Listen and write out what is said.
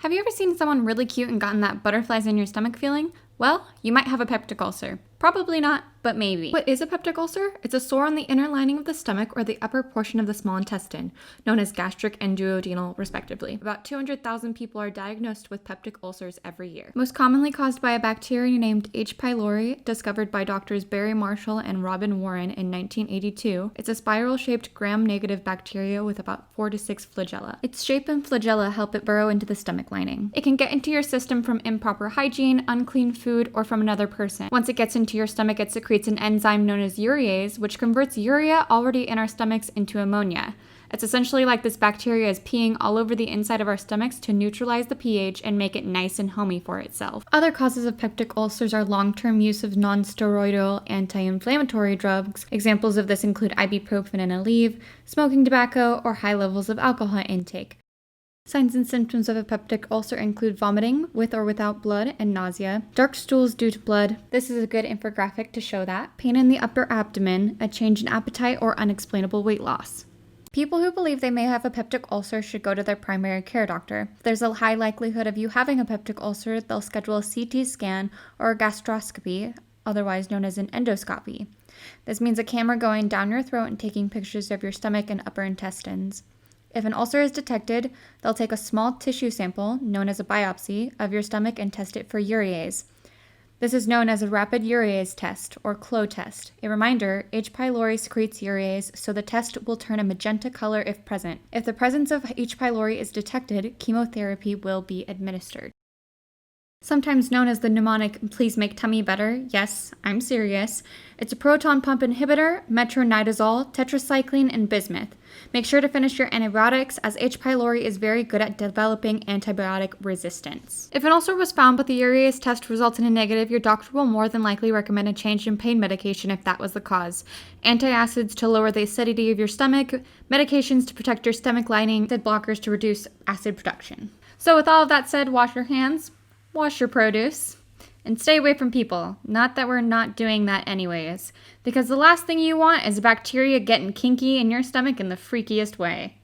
Have you ever seen someone really cute and gotten that butterflies in your stomach feeling? Well, you might have a peptic ulcer. Probably not, but maybe. What is a peptic ulcer? It's a sore on the inner lining of the stomach or the upper portion of the small intestine, known as gastric and duodenal, respectively. About 200,000 people are diagnosed with peptic ulcers every year. Most commonly caused by a bacteria named H. pylori, discovered by doctors Barry Marshall and Robin Warren in 1982. It's a spiral-shaped gram-negative bacteria with about 4 to 6 flagella. Its shape and flagella help it burrow into the stomach lining. It can get into your system from improper hygiene, unclean food, or from another person. Once it gets into your stomach, it secretes an enzyme known as urease, which converts urea already in our stomachs into ammonia. It's essentially like this bacteria is peeing all over the inside of our stomachs to neutralize the pH and make it nice and homey for itself. Other causes of peptic ulcers are long-term use of non-steroidal anti-inflammatory drugs. Examples of this include ibuprofen and Aleve, smoking tobacco, or high levels of alcohol intake. Signs and symptoms of a peptic ulcer include vomiting, with or without blood, and nausea, dark stools due to blood. This is a good infographic to show that. Pain in the upper abdomen, a change in appetite, or unexplainable weight loss. People who believe they may have a peptic ulcer should go to their primary care doctor. If there's a high likelihood of you having a peptic ulcer, they'll schedule a CT scan or a gastroscopy, otherwise known as an endoscopy. This means a camera going down your throat and taking pictures of your stomach and upper intestines. If an ulcer is detected, they'll take a small tissue sample, known as a biopsy, of your stomach and test it for urease. This is known as a rapid urease test, or CLO test. A reminder, H. pylori secretes urease, so the test will turn a magenta color if present. If the presence of H. pylori is detected, chemotherapy will be administered. Sometimes known as the mnemonic, please make tummy better. Yes, I'm serious. It's a proton pump inhibitor, metronidazole, tetracycline, and bismuth. Make sure to finish your antibiotics, as H. pylori is very good at developing antibiotic resistance. If an ulcer was found but the urease test results in a negative, your doctor will more than likely recommend a change in pain medication if that was the cause. Antacids to lower the acidity of your stomach, medications to protect your stomach lining, acid blockers to reduce acid production. So with all of that said, wash your hands. Wash your produce, and stay away from people. Not that we're not doing that anyways, because the last thing you want is bacteria getting kinky in your stomach in the freakiest way.